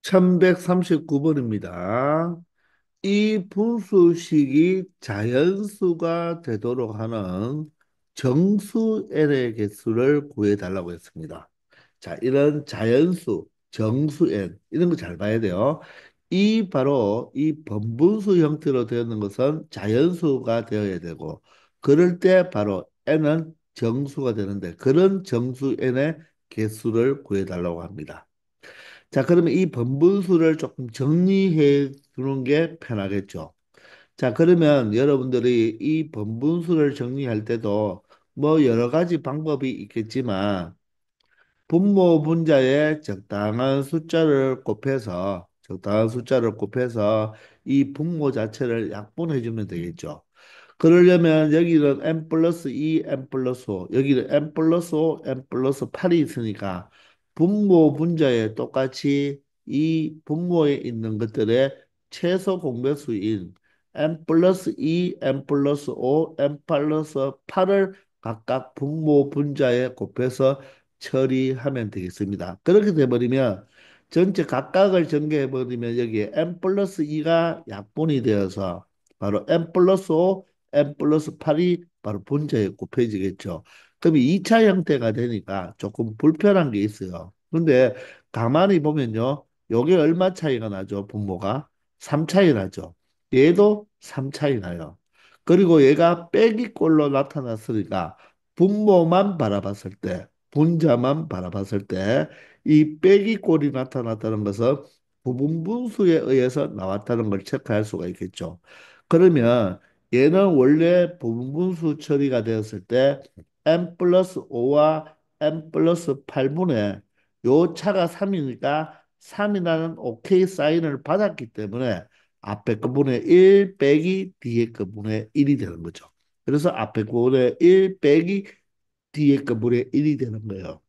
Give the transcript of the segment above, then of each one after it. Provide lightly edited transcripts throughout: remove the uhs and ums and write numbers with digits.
1139번입니다. 이 분수식이 자연수가 되도록 하는 정수 n의 개수를 구해달라고 했습니다. 자, 이런 자연수, 정수 n 이런 거 잘 봐야 돼요. 바로 이 번분수 형태로 되어 있는 것은 자연수가 되어야 되고, 그럴 때 바로 n은 정수가 되는데, 그런 정수 n의 개수를 구해달라고 합니다. 자, 그러면 이 번분수를 조금 정리해 두는 게 편하겠죠. 자, 그러면 여러분들이 이 번분수를 정리할 때도 뭐 여러 가지 방법이 있겠지만, 분모 분자에 적당한 숫자를 곱해서 이 분모 자체를 약분해 주면 되겠죠. 그러려면 여기는 n 플러스 2, n 플러스 5, 여기는 n 플러스 5, n 플러스 8이 있으니까 분모 분자에 똑같이 이 분모에 있는 것들의 최소 공배수인 n 플러스 2, n 플러스 5, n 플러스 8을 각각 분모 분자에 곱해서 처리하면 되겠습니다. 그렇게 돼버리면 전체 각각을 전개해버리면 여기에 n 플러스 2가 약분이 되어서 바로 n 플러스 5, n 플러스 8이 바로 분자에 곱해지겠죠. 그럼 2차 형태가 되니까 조금 불편한 게 있어요. 근데 가만히 보면요. 요게 얼마 차이가 나죠? 분모가 3 차이 나죠. 얘도 3 차이 나요. 그리고 얘가 빼기꼴로 나타났으니까 분모만 바라봤을 때, 분자만 바라봤을 때 이 빼기꼴이 나타났다는 것은 부분분수에 의해서 나왔다는 걸 체크할 수가 있겠죠. 그러면 얘는 원래 부분분수 처리가 되었을 때 n 플러스 5와 n 플러스 8분의 요 차가 3이니까 3이라는 오케이 사인을 받았기 때문에 앞에 거분의 1 빼기 뒤에 거분의 1이 되는 거죠. 그래서 앞에 거분의 1 빼기 뒤에 거분의 1이 되는 거예요.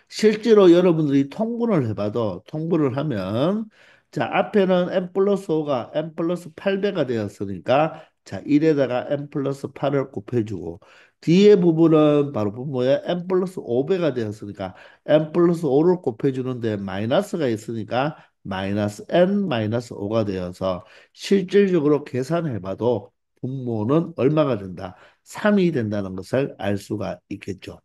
실제로 여러분들이 통분을 해봐도 통분을 하면 자 앞에는 n 플러스 5가 n 플러스 8배가 되었으니까 자 1에다가 n 플러스 8을 곱해주고 뒤에 부분은 바로 분모에 n 플러스 5배가 되었으니까 n 플러스 5를 곱해주는데 마이너스가 있으니까 마이너스 n 마이너스 5가 되어서 실질적으로 계산해봐도 분모는 얼마가 된다? 3이 된다는 것을 알 수가 있겠죠.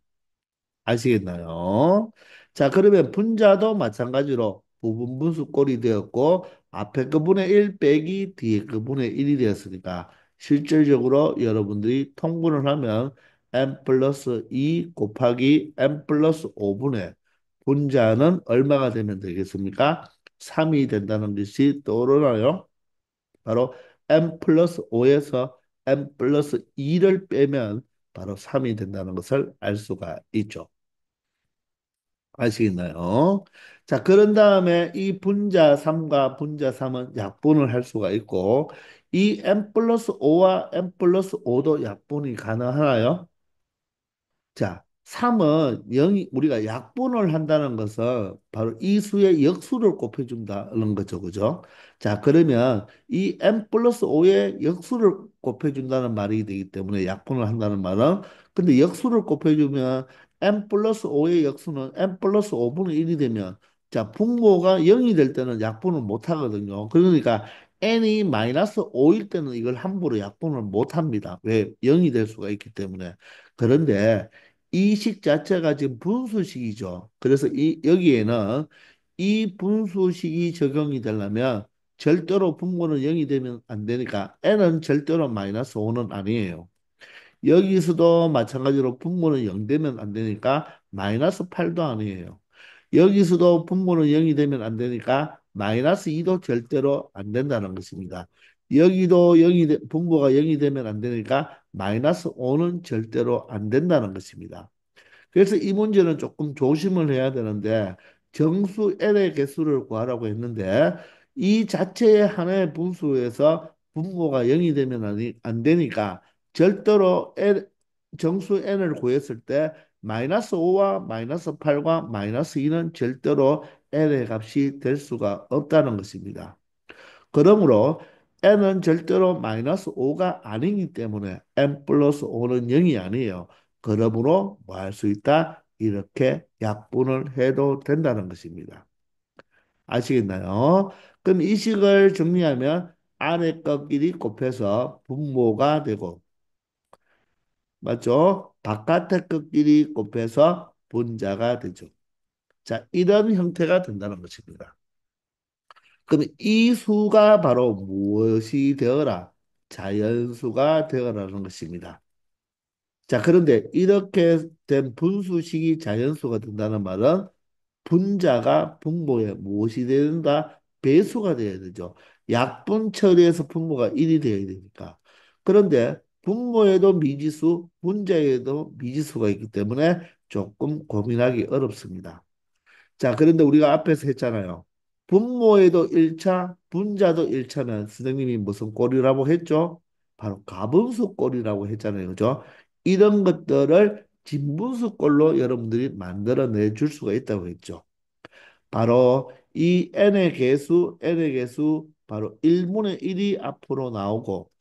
아시겠나요? 자, 그러면 분자도 마찬가지로 부분분수 꼴이 되었고 앞에 거분의 1 빼기 뒤에 거분의 1이 되었으니까 실질적으로 여러분들이 통분을 하면 n 플러스 2 곱하기 n 플러스 5분의 분자는 얼마가 되면 되겠습니까? 3이 된다는 것이 떠오르나요? 바로 n 플러스 5에서 n 플러스 2를 빼면 바로 3이 된다는 것을 알 수가 있죠. 아시겠나요? 자, 그런 다음에 이 분자 3과 분자 3은 약분을 할 수가 있고, 이 n 플러스 5와 n 플러스 5도 약분이 가능하나요? 자, 3은 0이 우리가 약분을 한다는 것은 바로 이 수의 역수를 곱해준다는 거죠. 그죠? 자, 그러면 이 n 플러스 5의 역수를 곱해준다는 말이 되기 때문에 약분을 한다는 말은 근데 역수를 곱해주면 n 플러스 5의 역수는 n 플러스 5분의 1이 되면 자, 분모가 0이 될 때는 약분을 못 하거든요. 그러니까 n이 마이너스 5일 때는 이걸 함부로 약분을 못 합니다. 왜? 0이 될 수가 있기 때문에. 그런데 이 식 자체가 지금 분수식이죠. 그래서 여기에는 이 분수식이 적용이 되려면 절대로 분모는 0이 되면 안 되니까 n은 절대로 마이너스 5는 아니에요. 여기서도 마찬가지로 분모는 0 되면 안 되니까 마이너스 8도 아니에요. 여기서도 분모는 0이 되면 안 되니까 마이너스 2도 절대로 안 된다는 것입니다. 여기도 분모가 0이 되면 안 되니까 마이너스 5는 절대로 안 된다는 것입니다. 그래서 이 문제는 조금 조심을 해야 되는데 정수 n의 개수를 구하라고 했는데 이 자체의 하나의 분수에서 분모가 0이 되면 안 되니까 절대로 정수 n을 구했을 때 마이너스 5와 마이너스 8과 마이너스 2는 절대로 n의 값이 될 수가 없다는 것입니다. 그러므로 n은 절대로 마이너스 5가 아니기 때문에 n 플러스 5는 0이 아니에요. 그러므로 뭐 할 수 있다? 이렇게 약분을 해도 된다는 것입니다. 아시겠나요? 그럼 이 식을 정리하면 아래 것끼리 곱해서 분모가 되고, 맞죠? 바깥의 것끼리 곱해서 분자가 되죠. 자, 이런 형태가 된다는 것입니다. 그럼 이 수가 바로 무엇이 되어라? 자연수가 되어라는 것입니다. 자, 그런데 이렇게 된 분수식이 자연수가 된다는 말은 분자가 분모에 무엇이 된다? 배수가 되어야 되죠. 약분 처리해서 분모가 1이 되어야 되니까. 그런데 분모에도 미지수, 분자에도 미지수가 있기 때문에 조금 고민하기 어렵습니다. 자, 그런데 우리가 앞에서 했잖아요. 분모에도 1차, 분자도 1차면 선생님이 무슨 꼴이라고 했죠? 바로 가분수 꼴이라고 했잖아요. 그죠? 이런 것들을 진분수 꼴로 여러분들이 만들어내 줄 수가 있다고 했죠. 바로 이 n의 개수 바로 1분의 1이 앞으로 나오고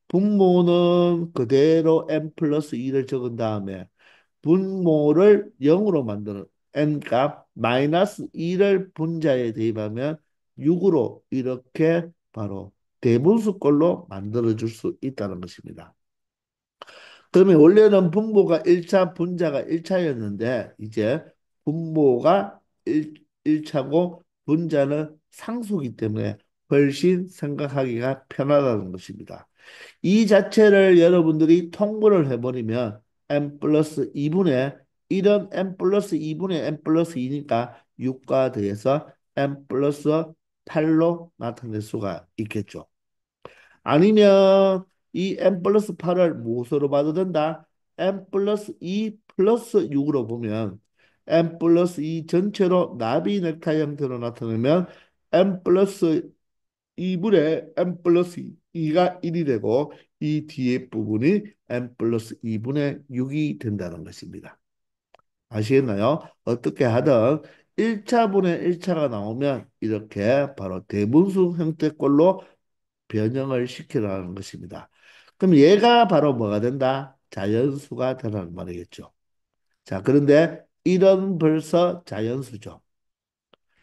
분모는 그대로 n 플러스 2를 적은 다음에 분모를 0으로 만드는 n 값 마이너스 2를 분자에 대입하면 6으로 이렇게 바로 대분수꼴로 만들어 줄 수 있다는 것입니다. 그러면 원래는 분모가 1차, 분자가 1차였는데 이제 분모가 1차고 분자는 상수기 때문에 훨씬 생각하기가 편하다는 것입니다. 이 자체를 여러분들이 통분을 해버리면 n 플러스 2분의 1은 n 플러스 2분의 n 플러스 2니까 6과 더해서 n 플러스 8로 나타낼 수가 있겠죠. 아니면 이 n 플러스 8을 무엇으로 봐도 된다? n 플러스 2 플러스 6으로 보면 n 플러스 2 전체로 나비 넥타이 형태로 나타내면 n 플러스 2분의 n 플러스 2가 1이 되고 이 뒤에 부분이 n 플러스 2분의 6이 된다는 것입니다. 아시겠나요? 어떻게 하든 1차분의 1차가 나오면 이렇게 바로 대분수 형태꼴로 변형을 시키라는 것입니다. 그럼 얘가 바로 뭐가 된다? 자연수가 되라는 말이겠죠. 자, 그런데 이런 벌써 자연수죠.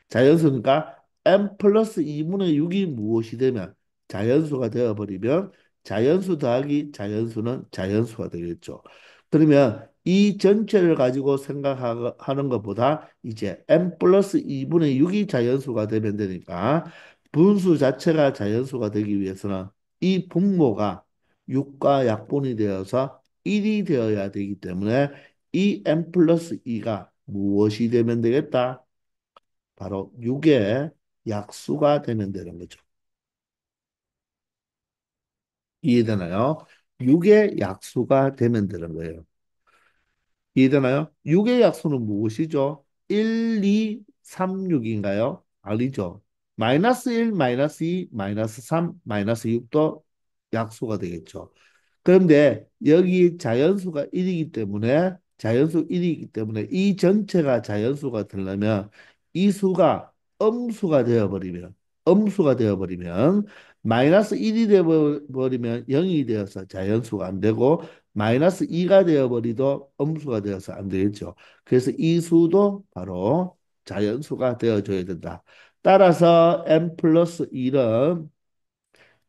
자연수니까 n 플러스 2분의 6이 무엇이 되면 자연수가 되어버리면 자연수 더하기 자연수는 자연수가 되겠죠. 그러면 이 전체를 가지고 생각하는 것보다 이제 n 플러스 2분의 6이 자연수가 되면 되니까 분수 자체가 자연수가 되기 위해서는 이 분모가 6과 약분이 되어서 1이 되어야 되기 때문에 이 n 플러스 2가 무엇이 되면 되겠다? 바로 6의 약수가 되면 되는 거죠. 이해되나요? 6의 약수가 되면 되는 거예요. 이해되나요? 6의 약수는 무엇이죠? 1, 2, 3, 6인가요? 아니죠. 마이너스 1, 마이너스 2, 마이너스 3, 마이너스 6도 약수가 되겠죠. 그런데 여기 자연수가 1이기 때문에 자연수 1이기 때문에 이 전체가 자연수가 되려면 이 수가 음수가 되어버리면 마이너스 1이 되어버리면 0이 되어서 자연수가 안 되고 마이너스 2가 되어버리도 음수가 되어서 안 되겠죠. 그래서 이 수도 바로 자연수가 되어줘야 된다. 따라서 n 플러스 1은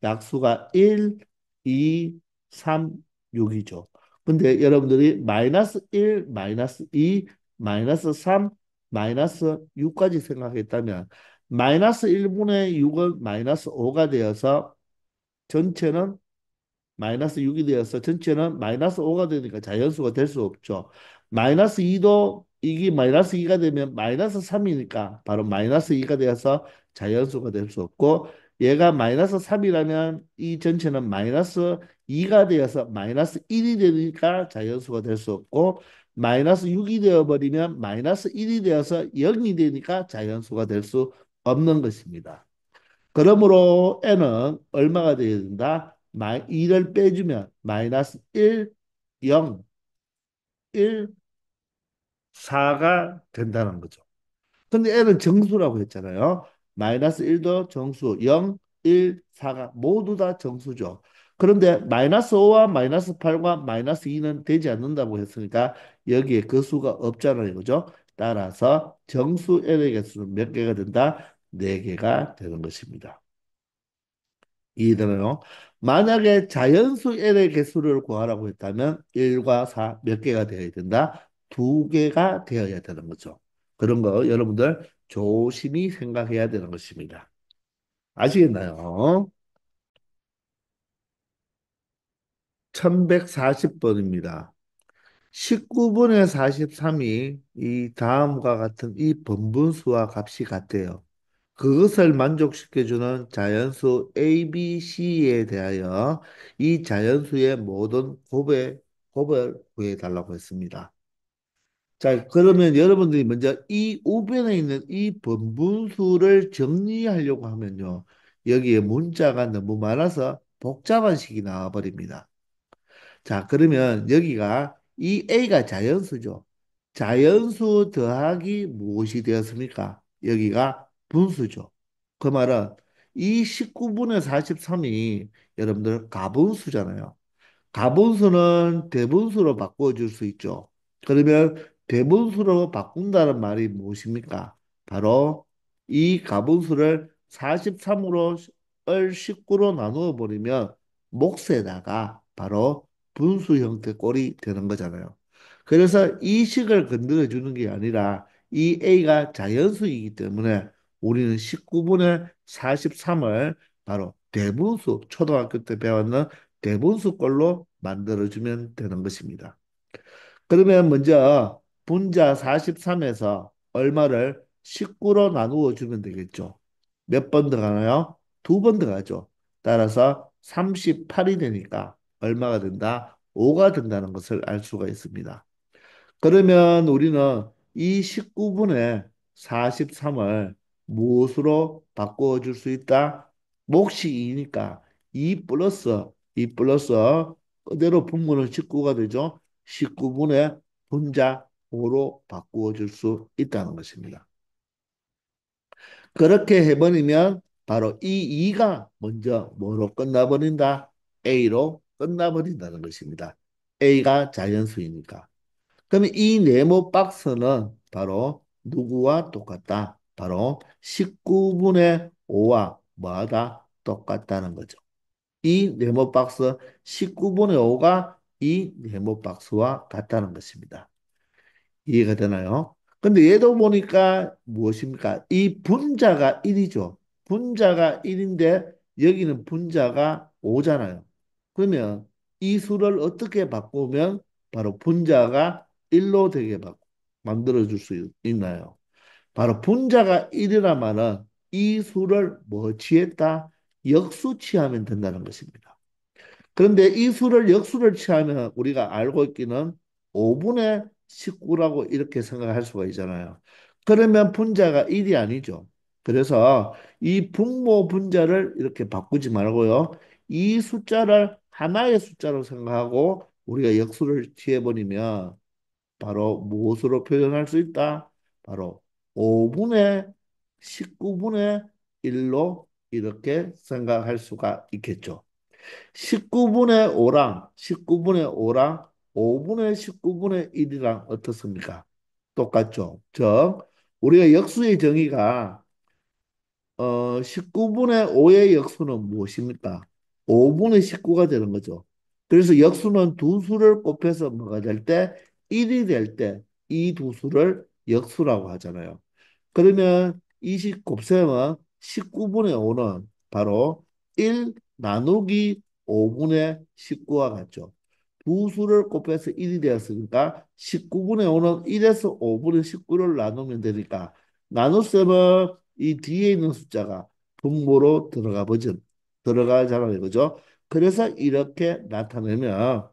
약수가 1, 2, 3, 6이죠. 근데 여러분들이 마이너스 1, 마이너스 2, 마이너스 3, 마이너스 6까지 생각했다면 마이너스 1분의 6은 마이너스 5가 되어서 전체는 마이너스 6이 되어서 전체는 마이너스 5가 되니까 자연수가 될 수 없죠. 마이너스 2도 이게 마이너스 2가 되면 마이너스 3이니까 바로 마이너스 2가 되어서 자연수가 될 수 없고 얘가 마이너스 3이라면 이 전체는 마이너스 2가 되어서 마이너스 1이 되니까 자연수가 될 수 없고 마이너스 6이 되어버리면 마이너스 1이 되어서 0이 되니까 자연수가 될 수 없는 것입니다. 그러므로 n은 얼마가 되어야 된다? 2를 빼주면 마이너스 1, 0, 1, 4가 된다는 거죠. 근데 n은 정수라고 했잖아요. 마이너스 1도 정수, 0, 1, 4가 모두 다 정수죠. 그런데 마이너스 5와 마이너스 8과 마이너스 2는 되지 않는다고 했으니까 여기에 그 수가 없잖아요. 그죠? 따라서 정수 n의 개수는 몇 개가 된다? 4개가 되는 것입니다. 이해되나요? 만약에 자연수 L의 개수를 구하라고 했다면 1과 4 몇 개가 되어야 된다? 2개가 되어야 되는 거죠. 그런 거 여러분들 조심히 생각해야 되는 것입니다. 아시겠나요? 1140번입니다. 19분의 43이 이 다음과 같은 이 번분수와 값이 같대요. 그것을 만족시켜주는 자연수 A, B, C에 대하여 이 자연수의 모든 곱을 구해달라고 했습니다. 자, 그러면 여러분들이 먼저 이 우변에 있는 이 번분수를 정리하려고 하면요. 여기에 문자가 너무 많아서 복잡한 식이 나와버립니다. 자, 그러면 여기가 이 A가 자연수죠. 자연수 더하기 무엇이 되었습니까? 여기가 분수죠. 그 말은 이 19분의 43이 여러분들 가분수잖아요. 가분수는 대분수로 바꿔줄 수 있죠. 그러면 대분수로 바꾼다는 말이 무엇입니까? 바로 이 가분수를 43으로 을 19로 나누어 버리면 몫에다가 바로 분수 형태 꼴이 되는 거잖아요. 그래서 이 식을 건드려 주는 게 아니라 이 A가 자연수이기 때문에 우리는 19분의 43을 바로 대분수, 초등학교 때 배웠는 대분수꼴로 만들어주면 되는 것입니다. 그러면 먼저 분자 43에서 얼마를 19로 나누어 주면 되겠죠. 몇 번 들어가나요? 2번 들어가죠. 따라서 38이 되니까 얼마가 된다? 5가 된다는 것을 알 수가 있습니다. 그러면 우리는 이 19분의 43을 무엇으로 바꿔 줄 수 있다? 몫이 2니까 2 플러스 그대로 분모는 19가 되죠. 19분의 분자 5로 바꾸어 줄 수 있다는 것입니다. 그렇게 해버리면 바로 이 2가 먼저 뭐로 끝나버린다? A로 끝나버린다는 것입니다. A가 자연수이니까. 그러면 이 네모 박스는 바로 누구와 똑같다? 바로 19분의 5와 뭐하다? 똑같다는 거죠. 이 네모 박스 19분의 5가 이 네모 박스와 같다는 것입니다. 이해가 되나요? 근데 얘도 보니까 무엇입니까? 이 분자가 1이죠. 분자가 1인데 여기는 분자가 5잖아요. 그러면 이 수를 어떻게 바꾸면 바로 분자가 1로 되게 만들어 줄 수 있나요? 바로 분자가 1이라 말은 이 수를 뭐 취했다? 역수 취하면 된다는 것입니다. 그런데 이 수를 역수를 취하면 우리가 알고 있기는 5분의 19라고 이렇게 생각할 수가 있잖아요. 그러면 분자가 1이 아니죠. 그래서 이 분모 분자를 이렇게 바꾸지 말고요. 이 숫자를 하나의 숫자로 생각하고 우리가 역수를 취해버리면 바로 무엇으로 표현할 수 있다? 바로 5분의 19분의 1로 이렇게 생각할 수가 있겠죠. 19분의 5랑 5분의 19분의 1이랑 어떻습니까? 똑같죠. 즉, 우리가 역수의 정의가 19분의 5의 역수는 무엇입니까? 5분의 19가 되는 거죠. 그래서 역수는 두 수를 곱해서 뭐가 될 때? 1이 될 때 이 두 수를 역수라고 하잖아요. 그러면 이식 곱셈은 19분의 5는 바로 1 나누기 5분의 19와 같죠. 두 수를 곱해서 1이 되었으니까 19분의 5는 1에서 5분의 19를 나누면 되니까 나눗셈은 이 뒤에 있는 숫자가 분모로 들어가잖아요. 그죠? 그래서 이렇게 나타내면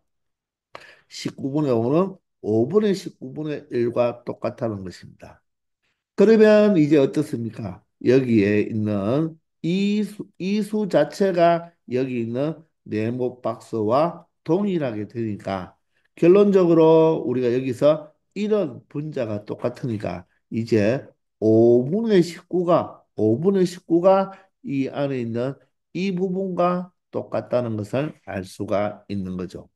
19분의 5는 5분의 19분의 1과 똑같다는 것입니다. 그러면 이제 어떻습니까? 여기에 있는 이수 자체가 여기 있는 네모 박스와 동일하게 되니까 결론적으로 우리가 여기서 이런 분자가 똑같으니까 이제 5분의 19가 이 안에 있는 이 부분과 똑같다는 것을 알 수가 있는 거죠.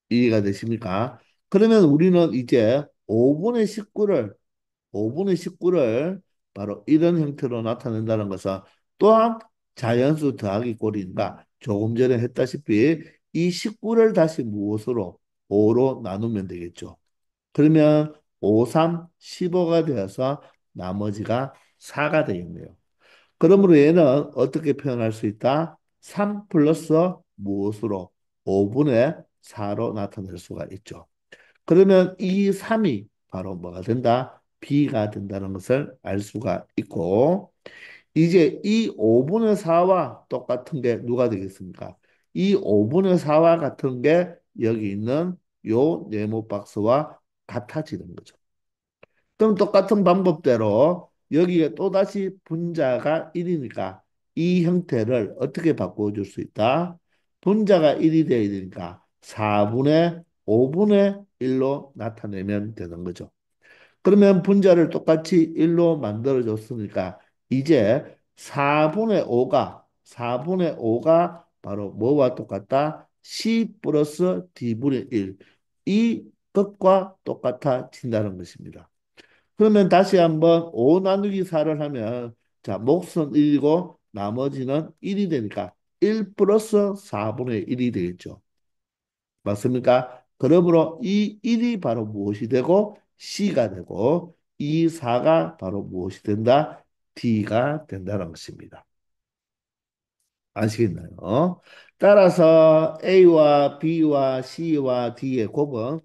이해가 되십니까? 그러면 우리는 이제 5분의 19를 바로 이런 형태로 나타낸다는 것은 또한 자연수 더하기 꼴이니까 조금 전에 했다시피 이 19를 다시 무엇으로 5로 나누면 되겠죠. 그러면 5, 3, 15가 되어서 나머지가 4가 되겠네요. 그러므로 얘는 어떻게 표현할 수 있다? 3 플러스 무엇으로? 5분의 4로 나타낼 수가 있죠. 그러면 이 3이 바로 뭐가 된다? B가 된다는 것을 알 수가 있고, 이제 이 5분의 4와 똑같은 게 누가 되겠습니까? 이 5분의 4와 같은 게 여기 있는 요 네모 박스와 같아지는 거죠. 그럼 똑같은 방법대로 여기에 또다시 분자가 1이니까 이 형태를 어떻게 바꿔줄 수 있다? 분자가 1이 되어야 되니까 4분의 5분의 1로 나타내면 되는 거죠. 그러면 분자를 똑같이 1로 만들어줬으니까 이제 4분의 5가 바로 뭐와 똑같다? C 플러스 D분의 1. 이 것과 똑같아진다는 것입니다. 그러면 다시 한번 5 나누기 4를 하면 자, 몫은 1이고 나머지는 1이 되니까 1 플러스 4분의 1이 되겠죠. 맞습니까? 그러므로 이 1이 바로 무엇이 되고 C가 되고 이 4가 바로 무엇이 된다? D가 된다는 것입니다. 아시겠나요? 따라서 A와 B와 C와 D의 곱은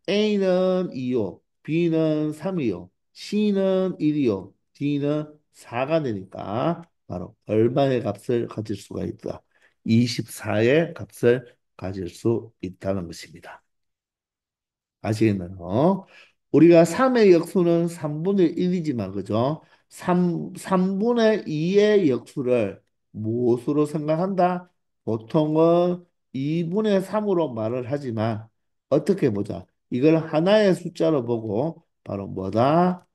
A는 2요, B는 3이요, C는 1이요, D는 4가 되니까 바로 얼마의 값을 가질 수가 있다? 24의 값을 가질 수 있다는 것입니다. 아시겠나요? 우리가 3의 역수는 3분의 1이지만, 그죠? 3분의 2의 역수를 무엇으로 생각한다? 보통은 2분의 3으로 말을 하지만, 어떻게 보자. 이걸 하나의 숫자로 보고, 바로 뭐다?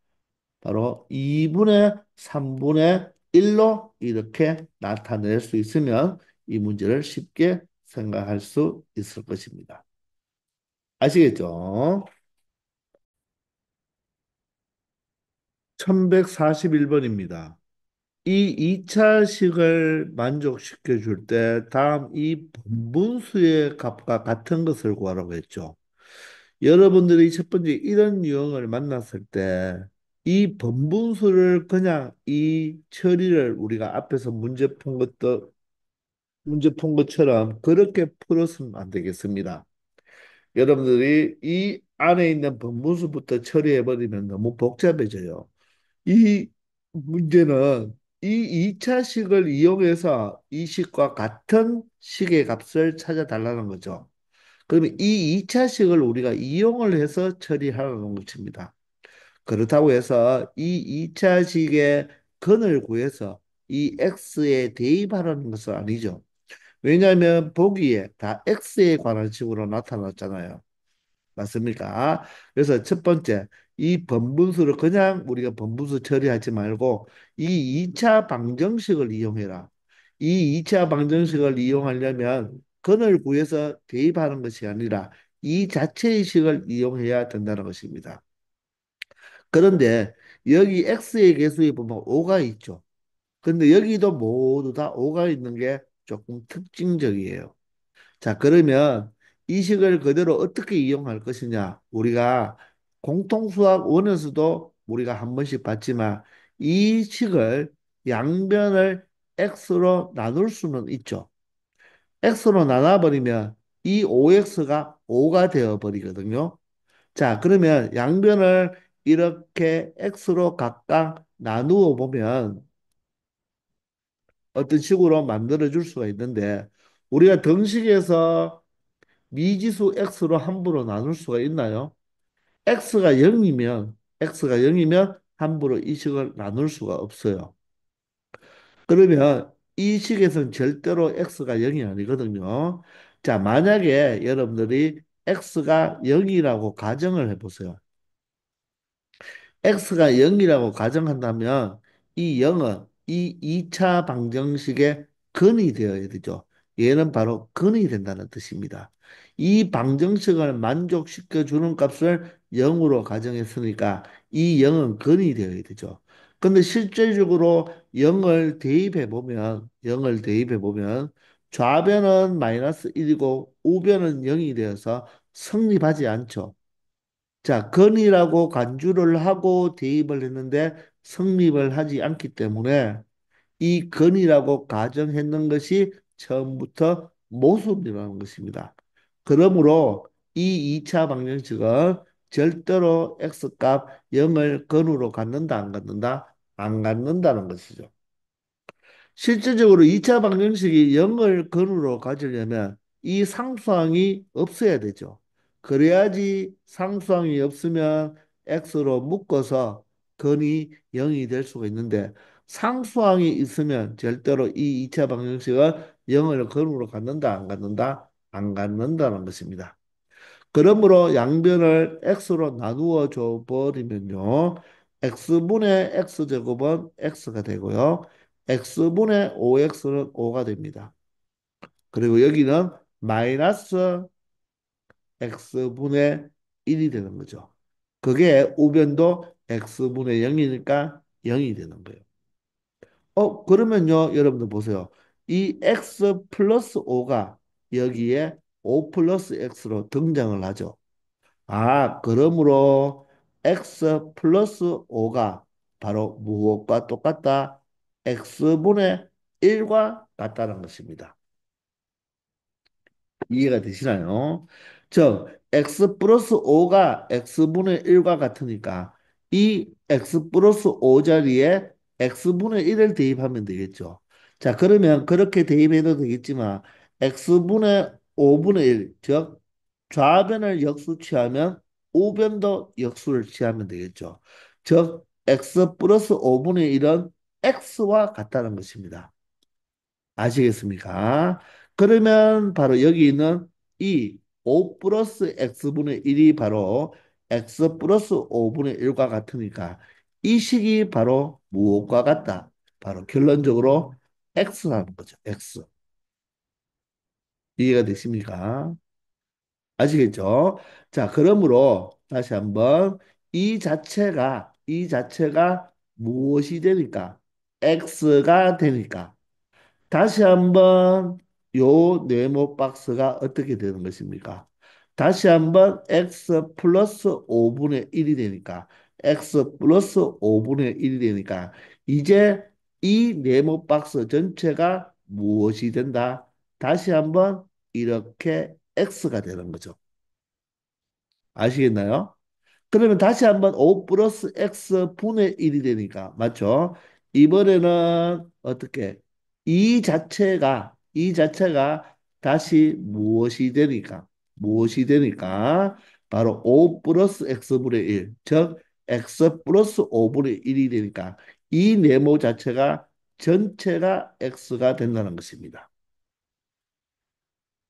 바로 2분의 3분의 1로 이렇게 나타낼 수 있으면 이 문제를 쉽게 생각할 수 있을 것입니다. 아시겠죠? 1141번입니다. 이 2차식을 만족시켜 줄 때 다음 이 분분수의 값과 같은 것을 구하라고 했죠. 여러분들이 첫 번째 이런 유형을 만났을 때 이 번분수를 그냥 이 처리를 우리가 앞에서 문제 푼 것처럼 그렇게 풀었으면 안 되겠습니다. 여러분들이 이 안에 있는 번분수부터 처리해 버리면 너무 복잡해져요. 이 문제는 이 2차식을 이용해서 이 식과 같은 식의 값을 찾아달라는 거죠. 그러면 이 2차식을 우리가 이용을 해서 처리하라는 것입니다. 그렇다고 해서 이 2차식의 근을 구해서 이 x에 대입하라는 것은 아니죠. 왜냐하면 보기에 다 x에 관한 식으로 나타났잖아요. 맞습니까? 그래서 첫 번째, 이 번분수를 그냥 우리가 번분수 처리하지 말고 이 2차 방정식을 이용해라. 이 2차 방정식을 이용하려면 근을 구해서 대입하는 것이 아니라 이 자체의 식을 이용해야 된다는 것입니다. 그런데 여기 x의 개수에 보면 5가 있죠. 근데 여기도 모두 다 5가 있는 게 조금 특징적이에요. 자, 그러면 이 식을 그대로 어떻게 이용할 것이냐? 우리가 공통수학 원에서도 우리가 한 번씩 봤지만 이 식을 양변을 x로 나눌 수는 있죠. x로 나눠버리면 이 5x가 5가 되어버리거든요. 자, 그러면 양변을 이렇게 x로 각각 나누어 보면 어떤 식으로 만들어 줄 수가 있는데 우리가 등식에서 미지수 x로 함부로 나눌 수가 있나요? x가 0이면 함부로 이 식을 나눌 수가 없어요. 그러면 이 식에서는 절대로 x가 0이 아니거든요. 자, 만약에 여러분들이 x가 0이라고 가정을 해보세요. x가 0이라고 가정한다면 이 0은 이 2차 방정식의 근이 되어야 되죠. 얘는 바로 근이 된다는 뜻입니다. 이 방정식을 만족시켜 주는 값을 0으로 가정했으니까 이 0은 근이 되어야 되죠. 근데 실제적으로 0을 대입해 보면 좌변은 마이너스 1이고 우변은 0이 되어서 성립하지 않죠. 자, 건이라고 간주를 하고 대입을 했는데 성립을 하지 않기 때문에 이 건이라고 가정했는 것이 처음부터 모순이라는 것입니다. 그러므로 이 2차 방정식은 절대로 x값 0을 건으로 갖는다, 안 갖는다? 안 갖는다는 것이죠. 실질적으로 2차 방정식이 0을 근으로 가지려면 이 상수항이 없어야 되죠. 그래야지 상수항이 없으면 x로 묶어서 근이 0이 될 수가 있는데 상수항이 있으면 절대로 이 2차 방정식은 0을 근으로 갖는다, 안 갖는다? 안 갖는다는 것입니다. 그러므로 양변을 x로 나누어 줘 버리면요. x분의 x제곱은 x가 되고요. x분의 5x는 5가 됩니다. 그리고 여기는 마이너스 x분의 1이 되는 거죠. 그게 우변도 x분의 0이니까 0이 되는 거예요. 그러면요, 여러분들 보세요. 이 x 플러스 5가 여기에 5 플러스 x로 등장을 하죠. 아, 그러므로 x 플러스 5가 바로 무엇과 똑같다? x분의 1과 같다는 것입니다. 이해가 되시나요? 즉, x 플러스 5가 x분의 1과 같으니까 이 x 플러스 5 자리에 x분의 1을 대입하면 되겠죠. 자, 그러면 그렇게 대입해도 되겠지만 x분의 5분의 1, 즉 좌변을 역수 취하면 우변도 역수를 취하면 되겠죠. 즉 x 플러스 5분의 1은 x와 같다는 것입니다. 아시겠습니까? 그러면 바로 여기 있는 이 5 플러스 x분의 1이 바로 x 플러스 5분의 1과 같으니까 이 식이 바로 무엇과 같다? 바로 결론적으로 x라는 거죠. x. 이해가 되십니까? 아시겠죠? 자, 그러므로 다시 한번 이 자체가 무엇이 되니까? x가 되니까 다시 한번 요 네모 박스가 어떻게 되는 것입니까? 다시 한번 x 플러스 5분의 1이 되니까 x 플러스 5분의 1이 되니까 이제 이 네모 박스 전체가 무엇이 된다? 다시 한번 이렇게 x가 되는 거죠. 아시겠나요? 그러면 다시 한번 5 플러스 x 분의 1이 되니까 맞죠? 이번에는 어떻게 이 자체가 다시 무엇이 되니까 바로 5 플러스 x분의 1, 즉 x 플러스 5분의 1이 되니까 이 네모 자체가 전체가 x가 된다는 것입니다.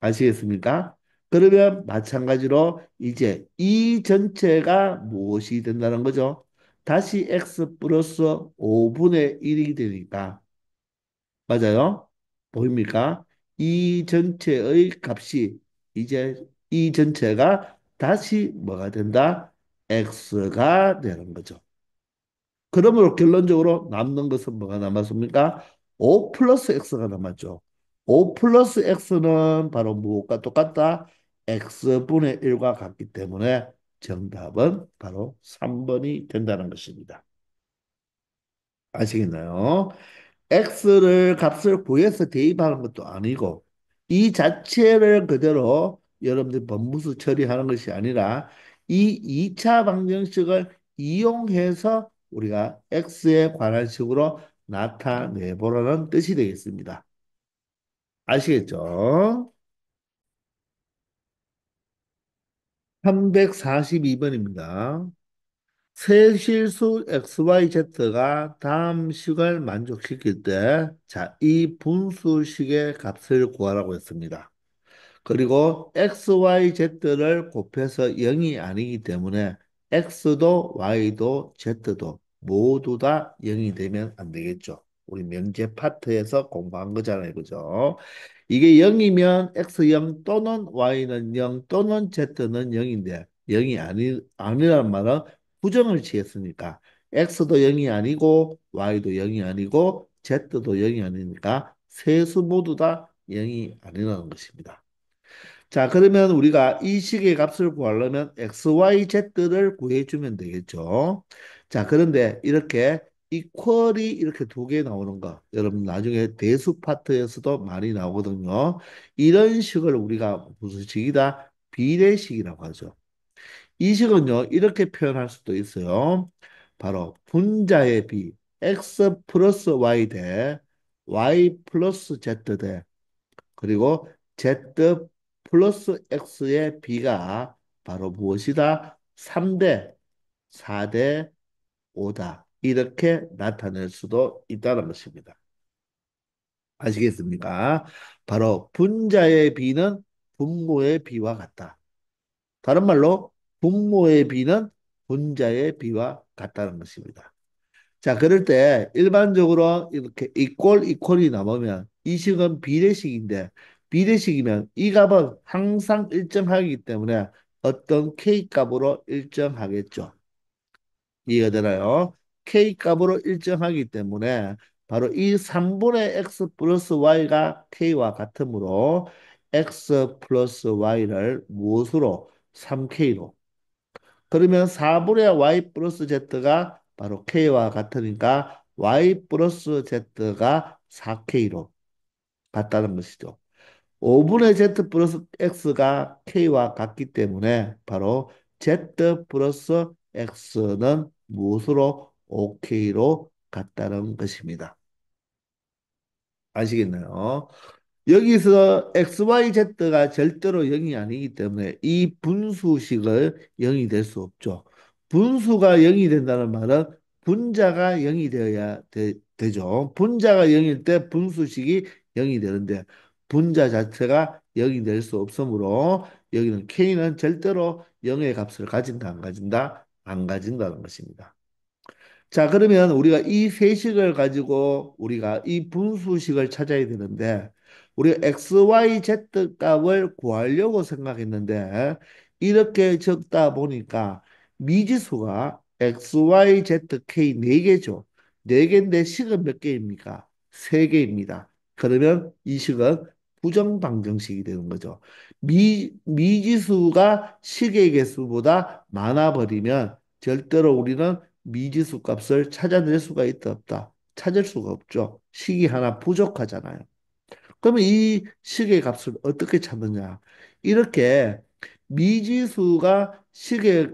아시겠습니까? 그러면 마찬가지로 이제 이 전체가 무엇이 된다는 거죠? 다시 x 플러스 5분의 1이 되니까 맞아요? 보입니까? 이 전체의 값이 이제 이 전체가 다시 뭐가 된다? x가 되는 거죠. 그러므로 결론적으로 남는 것은 뭐가 남았습니까? 5 플러스 x가 남았죠. 5 플러스 x는 바로 무엇과 똑같다? x분의 1과 같기 때문에 정답은 바로 3번이 된다는 것입니다. 아시겠나요? x를 값을 구해서 대입하는 것도 아니고 이 자체를 그대로 여러분들 법무수 처리하는 것이 아니라 이 2차 방정식을 이용해서 우리가 x에 관한 식으로 나타내 보라는 뜻이 되겠습니다. 아시겠죠? 342번입니다. 세실수 XYZ가 다음 식을 만족시킬 때, 자, 이 분수식의 값을 구하라고 했습니다. 그리고 XYZ를 곱해서 0이 아니기 때문에 X도 Y도 Z도 모두 다 0이 되면 안 되겠죠. 우리 명제 파트에서 공부한 거잖아요. 그죠? 이게 0이면 X0 또는 Y는 0 또는 Z는 0인데 0이 아니란 말은 부정을 취했으니까 x도 0이 아니고 y도 0이 아니고 z도 0이 아니니까 세 수 모두 다 0이 아니라는 것입니다. 자, 그러면 우리가 이 식의 값을 구하려면 x, y, z를 구해주면 되겠죠. 자, 그런데 이렇게 이퀄이 이렇게 두 개 나오는 거, 여러분 나중에 대수 파트에서도 많이 나오거든요. 이런 식을 우리가 무슨 식이다? 비례식이라고 하죠. 이 식은요, 이렇게 표현할 수도 있어요. 바로 분자의 비, x 플러스 y 대 y 플러스 z 대 그리고 z 플러스 x의 b가 바로 무엇이다? 3대 4대 5다. 이렇게 나타낼 수도 있다는 것입니다. 아시겠습니까? 바로 분자의 b는 분모의 b와 같다. 다른 말로 분모의 b는 분자의 b와 같다는 것입니다. 자, 그럴 때 일반적으로 이렇게 이퀄이 남으면 이 식은 비례식인데 비례식이면 이 값은 항상 일정하기 때문에 어떤 k 값으로 일정하겠죠. 이해가 되나요? k 값으로 일정하기 때문에 바로 이 3분의 x 플러스 y가 k와 같으므로 x 플러스 y를 무엇으로? 3k로 그러면 4분의 y 플러스 z가 바로 k와 같으니까 y 플러스 z가 4k로 같다는 것이죠. 5분의 z 플러스 x가 k와 같기 때문에 바로 z 플러스 x는 무엇으로 5k로 같다는 것입니다. 아시겠나요? 여기서 XYZ가 절대로 0이 아니기 때문에 이 분수식을 0이 될 수 없죠. 분수가 0이 된다는 말은 분자가 0이 되어야 죠 분자가 0일 때 분수식이 0이 되는데 분자 자체가 0이 될 수 없으므로 여기는 K는 절대로 0의 값을 가진다, 안 가진다? 안 가진다는 것입니다. 자, 그러면 우리가 이 세식을 가지고 우리가 이 분수식을 찾아야 되는데, 우리가 x, y, z 값을 구하려고 생각했는데, 이렇게 적다 보니까 미지수가 x, y, z, k 4개죠. 4개인데 식은 몇 개입니까? 3개입니다. 그러면 이 식은 부정방정식이 되는 거죠. 미지수가 식의 개수보다 많아버리면 절대로 우리는 미지수 값을 찾아낼 수가 있다 없다. 찾을 수가 없죠. 식이 하나 부족하잖아요. 그러면 이 식의 값을 어떻게 찾느냐? 이렇게 미지수가 식의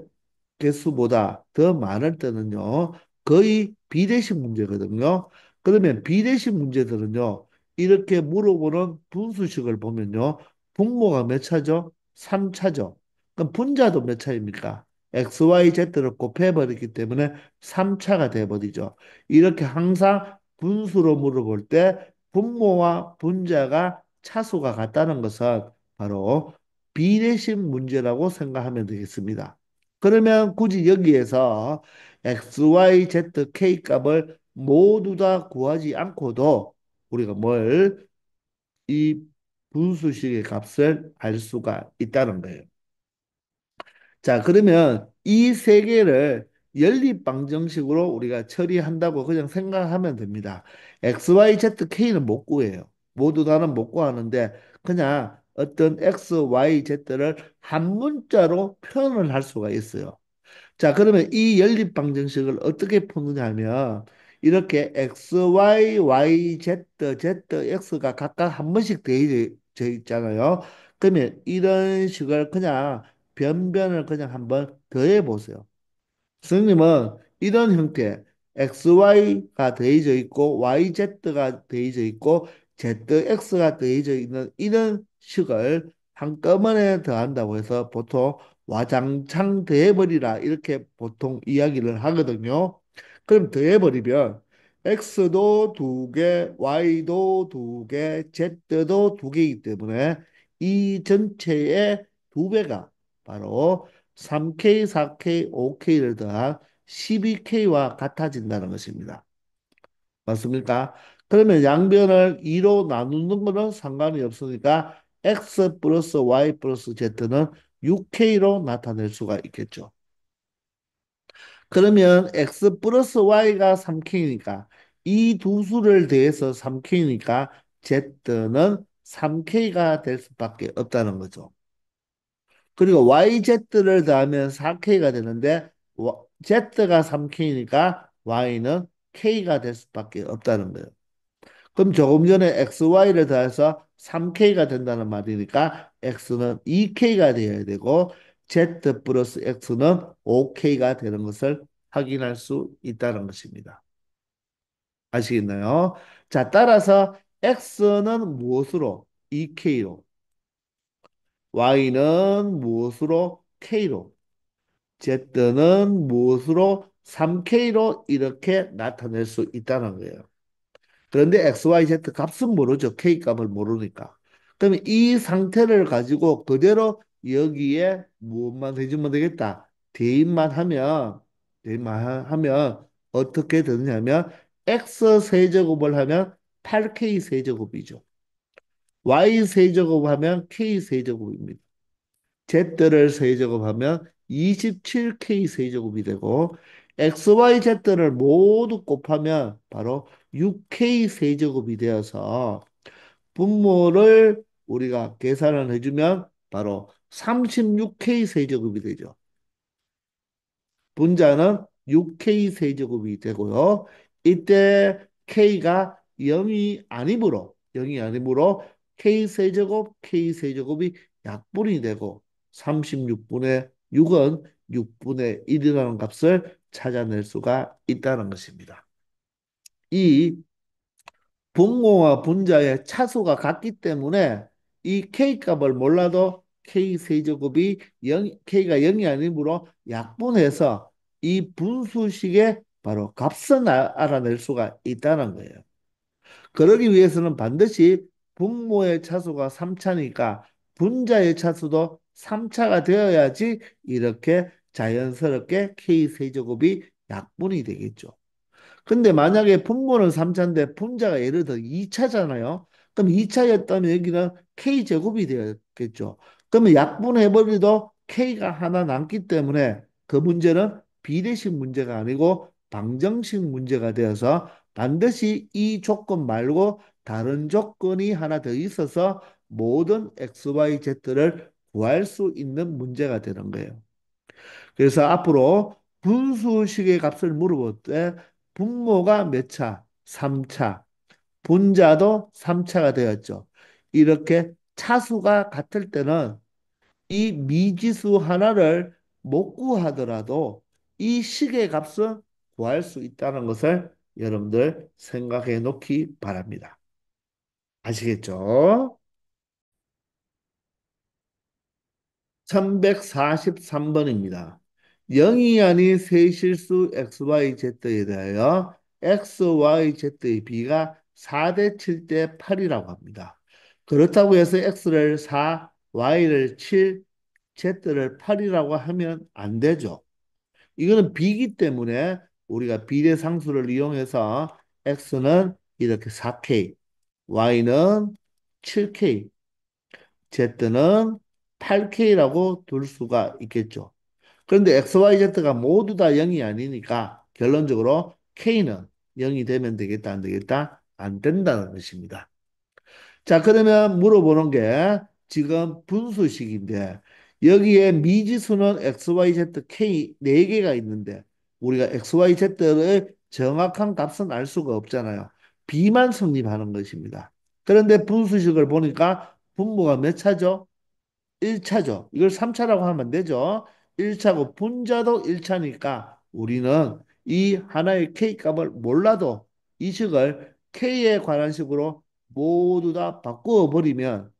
개수보다 더 많을 때는요, 거의 비례식 문제거든요. 그러면 비례식 문제들은요, 이렇게 물어보는 분수식을 보면요, 분모가 몇 차죠? 3차죠. 그럼 분자도 몇 차입니까? x, y, z를 곱해버리기 때문에 3차가 돼버리죠. 이렇게 항상 분수로 물어볼 때 분모와 분자가 차수가 같다는 것은 바로 비례식 문제라고 생각하면 되겠습니다. 그러면 굳이 여기에서 x, y, z, k 값을 모두 다 구하지 않고도 우리가 이 분수식의 값을 알 수가 있다는 거예요. 자, 그러면 이 세 개를 연립방정식으로 우리가 처리한다고 그냥 생각하면 됩니다. x, y, z, k는 못 구해요. 모두 다는 못 구하는데 그냥 어떤 x, y, z를 한 문자로 표현을 할 수가 있어요. 자, 그러면 이 연립 방정식을 어떻게 푸느냐 하면 이렇게 x, y, y, z, z, x가 각각 한 번씩 되어 있잖아요. 그러면 이런 식을 그냥 변변을 그냥 한번 더해 보세요. 선생님은 이런 형태 XY가 더해져 있고 YZ가 더해져 있고 ZX가 더해져 있는 이런 식을 한꺼번에 더한다고 해서 보통 와장창 더해버리라 이렇게 보통 이야기를 하거든요. 그럼 더해버리면 X도 두 개, Y도 두 개, Z도 두 개이기 때문에 이 전체의 두 배가 바로 3K, 4K, 5K를 더한 12K와 같아진다는 것입니다. 맞습니까? 그러면 양변을 2로 나누는 것은 상관이 없으니까 X 플러스 Y 플러스 Z는 6K로 나타낼 수가 있겠죠. 그러면 x 플러스 y가 3k니까 이 두 수를 더해서 3k니까 z는 3k가 될 수밖에 없다는 거죠. 그리고 yz를 더하면 4k가 되는데 z가 3k니까 y는 k가 될 수밖에 없다는 거예요. 그럼 조금 전에 XY를 더해서 3K가 된다는 말이니까 X는 2K가 되어야 되고 Z 플러스 X는 5K가 되는 것을 확인할 수 있다는 것입니다. 아시겠나요? 자, 따라서 X는 무엇으로? 2K로, Y는 무엇으로? K로, Z는 무엇으로? 3K로 이렇게 나타낼 수 있다는 거예요. 그런데 XYZ 값은 모르죠. K 값을 모르니까. 그러면 이 상태를 가지고 그대로 여기에 무엇만 해주면 되겠다. 대입만 하면 어떻게 되느냐면 X 세제곱을 하면 8K 세제곱이죠. Y 세제곱하면 K 세제곱입니다. Z를 세제곱하면 27K 세제곱이 되고 XYZ를 모두 곱하면 바로 6K 세제곱이 되어서 분모를 우리가 계산을 해주면 바로 36K 세제곱이 되죠. 분자는 6K 세제곱이 되고요. 이때 K가 0이 아니므로 K 세제곱, K 세제곱이 약분이 되고 36분의 6은 6분의 1이라는 값을 찾아낼 수가 있다는 것입니다. 이 분모와 분자의 차수가 같기 때문에 이 K값을 몰라도 K 세제곱이 0, K가 0이 아니므로 약분해서 이 분수식의 바로 값을 알아낼 수가 있다는 거예요. 그러기 위해서는 반드시 분모의 차수가 3차니까 분자의 차수도 3차가 되어야지 이렇게 자연스럽게 K 세제곱이 약분이 되겠죠. 근데 만약에 분모는 3차인데 분자가 예를 들어 2차잖아요. 그럼 2차였다면 여기는 K제곱이 되었겠죠. 그러면 약분해버리도 K가 하나 남기 때문에 그 문제는 비례식 문제가 아니고 방정식 문제가 되어서 반드시 이 조건 말고 다른 조건이 하나 더 있어서 모든 XYZ를 구할 수 있는 문제가 되는 거예요. 그래서 앞으로 분수식의 값을 물어볼 때 분모가 몇 차? 3차. 분자도 3차가 되었죠. 이렇게 차수가 같을 때는 이 미지수 하나를 못 구하더라도 이 식의 값은 구할 수 있다는 것을 여러분들 생각해 놓기 바랍니다. 아시겠죠? 343번입니다. 0이 아닌 세실수 XYZ에 대하여 XYZ의 B가 4대 7대 8이라고 합니다. 그렇다고 해서 X를 4, Y를 7, Z를 8이라고 하면 안 되죠. 이거는 B이기 때문에 우리가 비례상수를 이용해서 X는 이렇게 4K, Y는 7K, Z는 8K라고 둘 수가 있겠죠. 그런데 XYZ가 모두 다 0이 아니니까 결론적으로 K는 0이 되면 되겠다, 안 되겠다? 안 된다는 것입니다. 자, 그러면 물어보는 게 지금 분수식인데 여기에 미지수는 XYZ, K 4개가 있는데 우리가 XYZ의 정확한 값은 알 수가 없잖아요. B만 성립하는 것입니다. 그런데 분수식을 보니까 분모가 몇 차죠? 1차죠. 이걸 3차라고 하면 안 되죠. 1차고 분자도 1차니까 우리는 이 하나의 K 값을 몰라도 이 식을 K에 관한 식으로 모두 다 바꾸어 버리면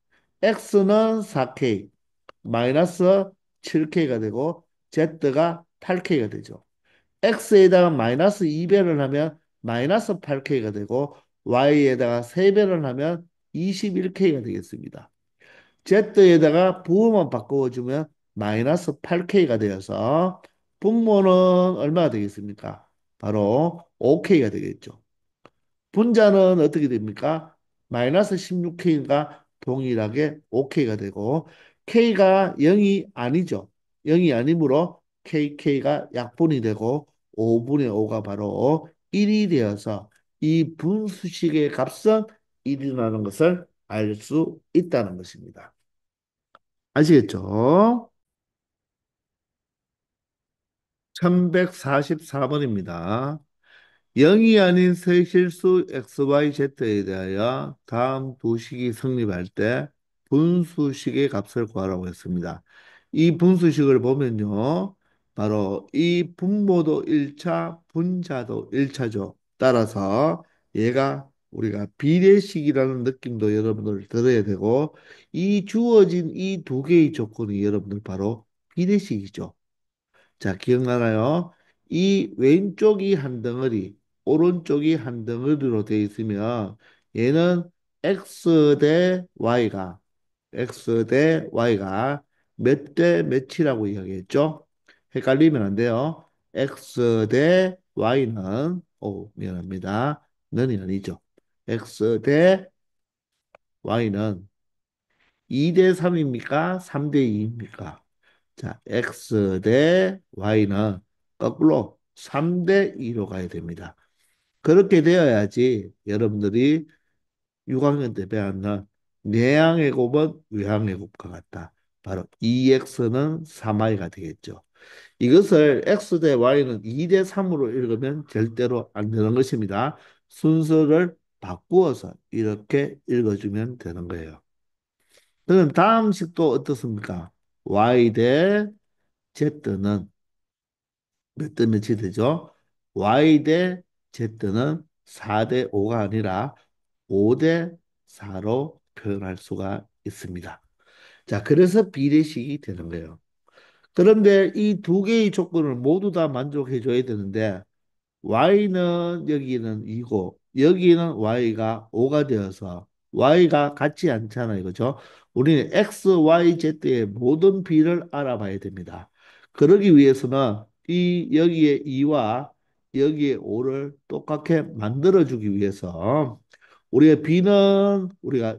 X는 4K 마이너스 7K가 되고 Z가 8K가 되죠. X에다가 마이너스 2배를 하면 마이너스 8K가 되고 Y에다가 3배를 하면 21K가 되겠습니다. Z에다가 부호만 바꿔주면 마이너스 8K가 되어서 분모는 얼마가 되겠습니까? 바로 5K가 되겠죠. 분자는 어떻게 됩니까? 마이너스 16K가 동일하게 5K가 되고 K가 0이 아니죠. 0이 아니므로 KK가 약분이 되고 5분의 5가 바로 1이 되어서 이 분수식의 값은 1이라는 것을 알 수 있다는 것입니다. 아시겠죠? 1144번입니다. 0이 아닌 세실수 XYZ에 대하여 다음 두 식이 성립할 때 분수식의 값을 구하라고 했습니다. 이 분수식을 보면요. 바로 이 분모도 1차, 분자도 1차죠. 따라서 얘가 우리가 비례식이라는 느낌도 여러분들 들어야 되고 이 주어진 이 두 개의 조건이 여러분들 바로 비례식이죠. 자, 기억나나요? 이 왼쪽이 한 덩어리, 오른쪽이 한 덩어리로 되어 있으면 얘는 x 대 y가 몇 대 몇이라고 이야기했죠? 헷갈리면 안 돼요. x 대 y는 미안합니다. 는이 아니죠. x 대 y는 2대 3입니까? 3대 2입니까? 자, x 대 y는 거꾸로 3대 2로 가야 됩니다. 그렇게 되어야지 여러분들이 6학년 때 배웠는 내항의 곱은 외항의 곱과 같다. 바로 2x는 3y가 되겠죠. 이것을 x 대 y는 2대 3으로 읽으면 절대로 안 되는 것입니다. 순서를 바꾸어서 이렇게 읽어주면 되는 거예요. 그럼 다음 식도 어떻습니까? y 대 z는 몇 대 몇이 되죠? y 대 z는 4 대 5가 아니라 5 대 4로 표현할 수가 있습니다. 자, 그래서 비례식이 되는 거예요. 그런데 이 두 개의 조건을 모두 다 만족해 줘야 되는데 y는 여기는 2고 여기는 y가 5가 되어서 y가 같지 않잖아요. 그죠? 우리는 x, y, z의 모든 비를 알아봐야 됩니다. 그러기 위해서는 이 여기에 2와 여기에 5를 똑같게 만들어 주기 위해서 우리의 b는 우리가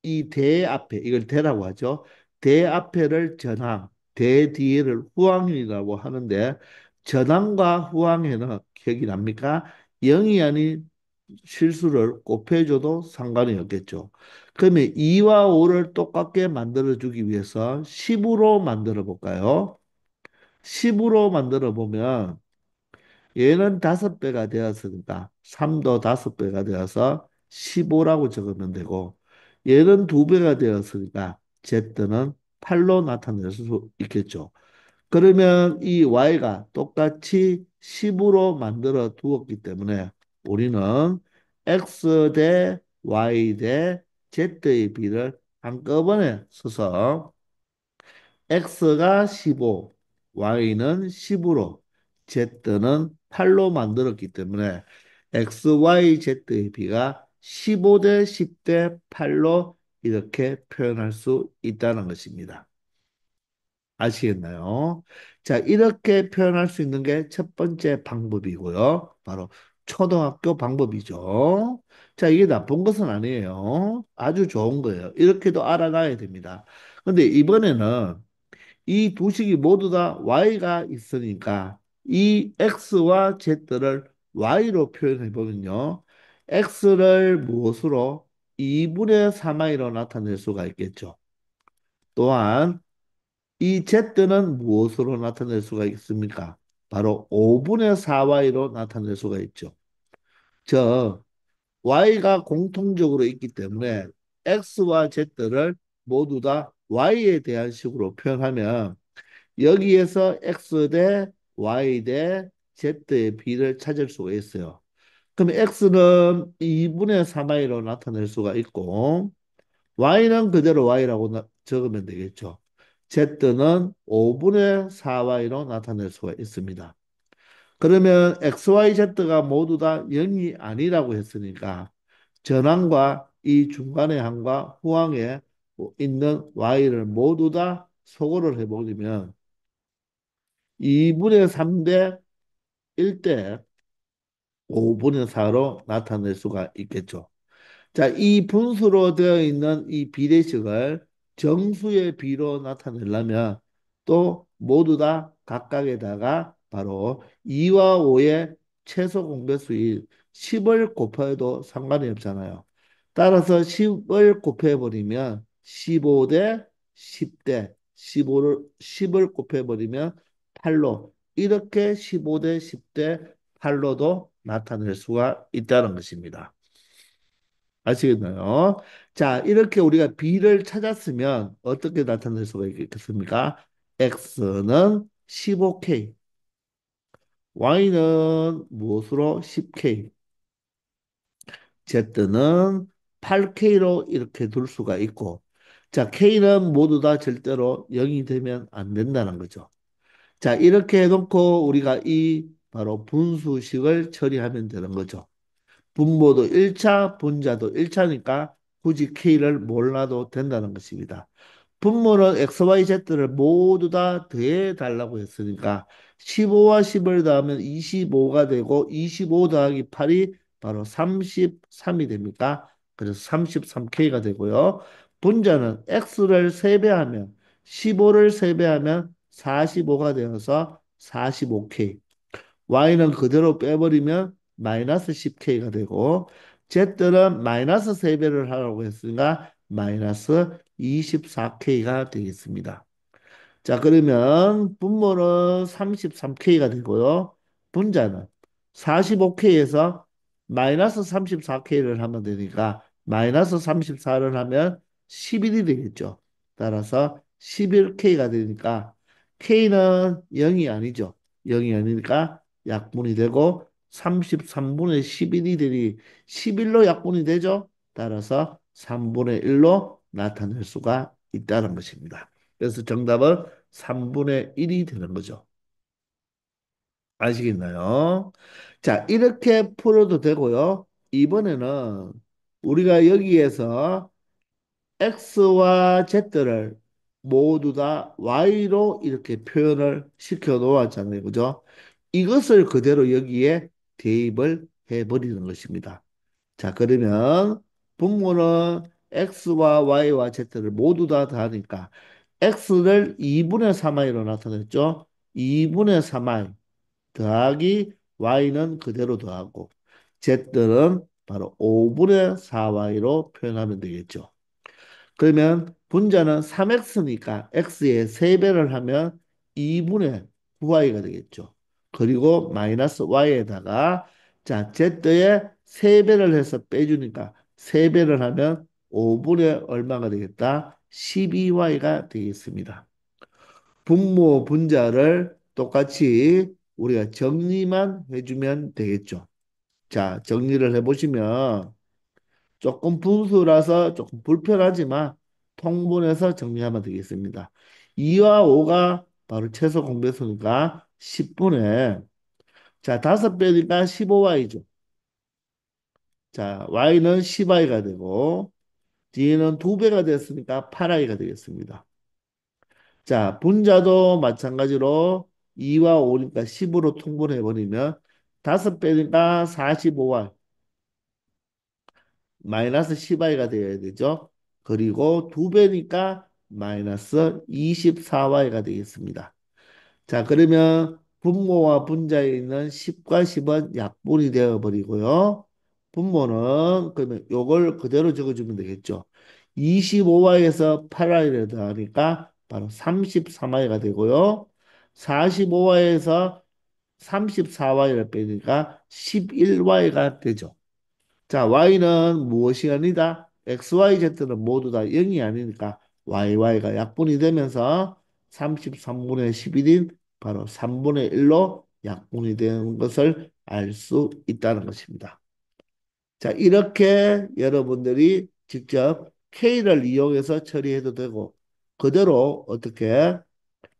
이 대 앞에 이걸 대라고 하죠. 대 앞에를 전항, 대 뒤에를 후항이라고 하는데 전항과 후항에는 기억이 납니까? 0이 아닌 실수를 곱해줘도 상관이 없겠죠. 그러면 2와 5를 똑같게 만들어주기 위해서 10으로 만들어 볼까요? 10으로 만들어 보면 얘는 5배가 되었으니까 3도 5배가 되어서 15라고 적으면 되고 얘는 2배가 되었으니까 Z는 8로 나타낼 수 있겠죠. 그러면 이 Y가 똑같이 10으로 만들어 두었기 때문에 우리는 X 대 Y 대 Z의 비를 한꺼번에 써서 X가 15, Y는 10으로, Z는 8로 만들었기 때문에 X, Y, Z의 비가 15 대 10 대 8로 이렇게 표현할 수 있다는 것입니다. 아시겠나요? 자, 이렇게 표현할 수 있는 게 첫 번째 방법이고요. 바로 초등학교 방법이죠. 자, 이게 나쁜 것은 아니에요. 아주 좋은 거예요. 이렇게도 알아가야 됩니다. 근데 이번에는 이 두 식이 모두 다 y가 있으니까 이 x와 z를 y로 표현해 보면요. x를 무엇으로 2분의 3y로 나타낼 수가 있겠죠. 또한 이 z는 무엇으로 나타낼 수가 있습니까? 바로 5분의 4y로 나타낼 수가 있죠. 저 y가 공통적으로 있기 때문에 x와 z를 모두 다 y에 대한 식으로 표현하면 여기에서 x 대 y 대 z의 비를 찾을 수가 있어요. 그럼 x는 2분의 3y로 나타낼 수가 있고 y는 그대로 y라고 적으면 되겠죠. z는 5분의 4y로 나타낼 수가 있습니다. 그러면 x, y, z가 모두 다 0이 아니라고 했으니까 전항과 이 중간의 항과 후항에 있는 y를 모두 다 소거를 해버리면 2분의 3 대 1 대 5분의 4로 나타낼 수가 있겠죠. 자, 이 분수로 되어 있는 이 비례식을 정수의 비로 나타내려면 또 모두 다 각각에다가 바로 2와 5의 최소 공배수인 10을 곱해도 상관이 없잖아요. 따라서 10을 곱해버리면 15 대 10대 10을 곱해버리면 8로 이렇게 15 대 10대 8로도 나타낼 수가 있다는 것입니다. 아시겠나요? 자, 이렇게 우리가 B를 찾았으면 어떻게 나타낼 수가 있겠습니까? X는 15K, Y는 무엇으로 10K, Z는 8K로 이렇게 둘 수가 있고, 자, K는 모두 다 절대로 0이 되면 안 된다는 거죠. 자, 이렇게 해놓고 우리가 이 바로 분수식을 처리하면 되는 거죠. 분모도 1차, 분자도 1차니까 굳이 K를 몰라도 된다는 것입니다. 분모는 XYZ를 모두 다 더해 달라고 했으니까 15와 10을 더하면 25가 되고 25 더하기 8이 바로 33이 됩니까? 그래서 33K가 되고요. 분자는 X를 3배하면 15를 3배하면 45가 되어서 45K. Y는 그대로 빼버리면 마이너스 10K가 되고 Z는 마이너스 3배를 하라고 했으니까 마이너스 24K가 되겠습니다. 자, 그러면 분모는 33K가 되고요. 분자는 45K에서 마이너스 34K를 하면 되니까 마이너스 34를 하면 11이 되겠죠. 따라서 11K가 되니까 K는 0이 아니죠. 0이 아니니까 약분이 되고 33분의 11이 되니 11로 약분이 되죠. 따라서 3분의 1로 나타낼 수가 있다는 것입니다. 그래서 정답은 3분의 1이 되는 거죠. 아시겠나요? 자, 이렇게 풀어도 되고요. 이번에는 우리가 여기에서 X와 Z를 모두 다 Y로 이렇게 표현을 시켜 놓았잖아요. 그죠? 이것을 그대로 여기에 대입을 해버리는 것입니다. 자, 그러면 분모는 x와 y와 z를 모두 다 더하니까 x를 2분의 3y로 나타냈죠. 2분의 3y 더하기 y는 그대로 더하고 z는 바로 5분의 4y로 표현하면 되겠죠. 그러면 분자는 3x니까 x의 3배를 하면 2분의 9y가 되겠죠. 그리고 마이너스 y에다가 자 z의 3배를 해서 빼주니까 3배를 하면 5분의 얼마가 되겠다? 12y가 되겠습니다. 분모 분자를 똑같이 우리가 정리만 해주면 되겠죠. 자, 정리를 해보시면 조금 분수라서 조금 불편하지만 통분해서 정리하면 되겠습니다. 2와 5가 바로 최소 공배수니까 10분의 자, 5배니까 15y죠. 자, y는 10y가 되고 d는 2배가 됐으니까 8y가 되겠습니다. 자, 분자도 마찬가지로 2와 5니까 10으로 통분해 버리면 5배니까 45y 마이너스 10i가 되어야 되죠. 그리고 2배니까 마이너스 24y가 되겠습니다. 자, 그러면 분모와 분자에 있는 10과 10은 약분이 되어 버리고요. 분모는 그러면 요걸 그대로 적어주면 되겠죠. 25y에서 8y를 더하니까 바로 33y가 되고요. 45y에서 34y를 빼니까 11y가 되죠. 자, y는 무엇이 아니다? x, y, z는 모두 다 0이 아니니까 y가 약분이 되면서 33분의 11인 바로 3분의 1로 약분이 되는 것을 알 수 있다는 것입니다. 자, 이렇게 여러분들이 직접 K를 이용해서 처리해도 되고 그대로 어떻게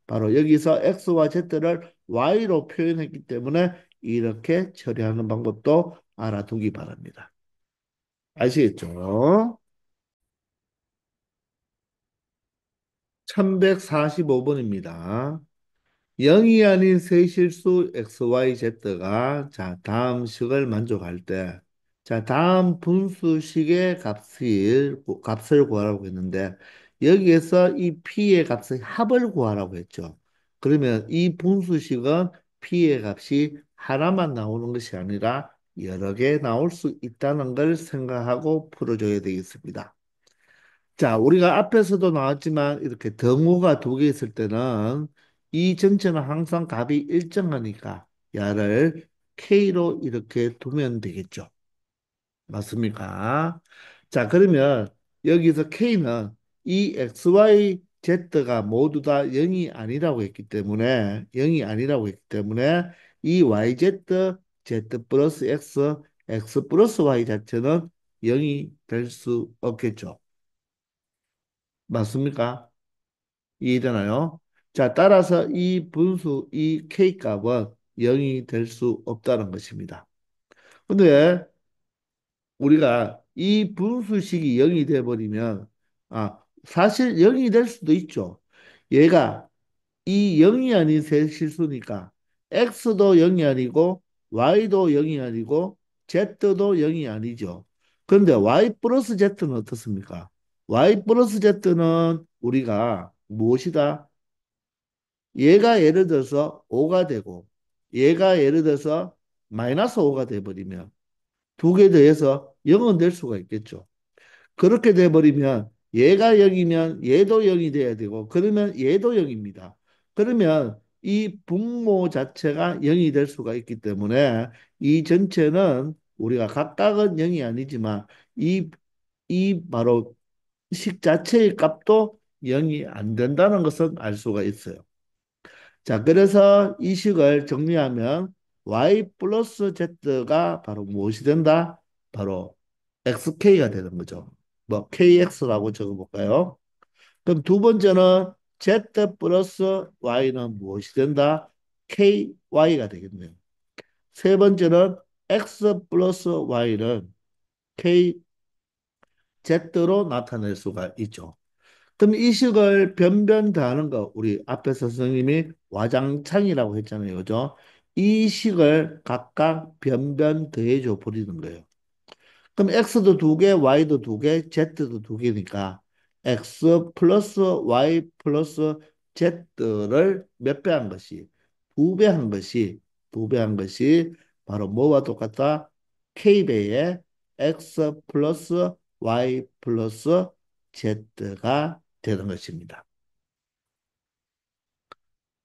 바로 여기서 X와 Z를 Y로 표현했기 때문에 이렇게 처리하는 방법도 알아두기 바랍니다. 아시겠죠? 1145번입니다. 0이 아닌 세실수 XYZ가 자, 다음 식을 만족할 때 자, 다음 분수식의 값을 구하라고 했는데 여기에서 이 P의 값의 합을 구하라고 했죠. 그러면 이 분수식은 P의 값이 하나만 나오는 것이 아니라 여러 개 나올 수 있다는 걸 생각하고 풀어줘야 되겠습니다. 자, 우리가 앞에서도 나왔지만 이렇게 등호가 두 개 있을 때는 이 전체는 항상 값이 일정하니까 야를 K로 이렇게 두면 되겠죠. 맞습니까? 자, 그러면 여기서 K는 이 XY, Z가 모두 다 0이 아니라고 했기 때문에 0이 아니라고 했기 때문에 이 YZ, Z 플러스 X, X 플러스 Y 자체는 0이 될 수 없겠죠. 맞습니까? 이해되나요? 자, 따라서 이 분수, 이 K 값은 0이 될 수 없다는 것입니다. 근데 우리가 이 분수식이 0이 돼버리면, 사실 0이 될 수도 있죠. 얘가 이 0이 아닌 새 실수니까, X도 0이 아니고, Y도 0이 아니고, Z도 0이 아니죠. 그런데 Y 플러스 Z는 어떻습니까? Y 플러스 Z는 우리가 무엇이다? 얘가 예를 들어서 5가 되고, 얘가 예를 들어서 마이너스 5가 돼버리면, 두 개 더해서 0은 될 수가 있겠죠. 그렇게 돼버리면 얘가 0이면 얘도 0이 돼야 되고 그러면 얘도 0입니다. 그러면 이 분모 자체가 0이 될 수가 있기 때문에 이 전체는 우리가 각각은 0이 아니지만 이, 이 바로 식 자체의 값도 0이 안 된다는 것은 알 수가 있어요. 자, 그래서 이 식을 정리하면 y 플러스 z가 바로 무엇이 된다? 바로 xk가 되는 거죠. 뭐 kx라고 적어볼까요? 그럼 두 번째는 z 플러스 y는 무엇이 된다? ky가 되겠네요. 세 번째는 x 플러스 y는 kz로 나타낼 수가 있죠. 그럼 이 식을 변변 더하는 거 우리 앞에서 선생님이 와장창이라고 했잖아요. 그죠? 이 식을 각각 변변 더해줘 버리는 거예요. 그럼 x도 두 개, y도 두 개, z도 두 개니까 x 플러스 y 플러스 z를 몇 배 한 것이 두 배 한 것이 두 배 한 것이 바로 뭐와 똑같다? k배의 x 플러스 y 플러스 z가 되는 것입니다.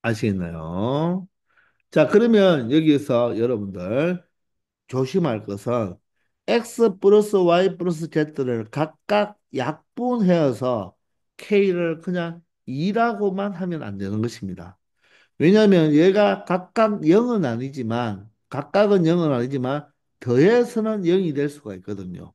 아시겠나요? 자, 그러면 여기서 여러분들 조심할 것은 x 플러스 y 플러스 z를 각각 약분해서 k를 그냥 2라고만 하면 안 되는 것입니다. 왜냐하면 얘가 각각 0은 아니지만 각각은 0은 아니지만 더해서는 0이 될 수가 있거든요.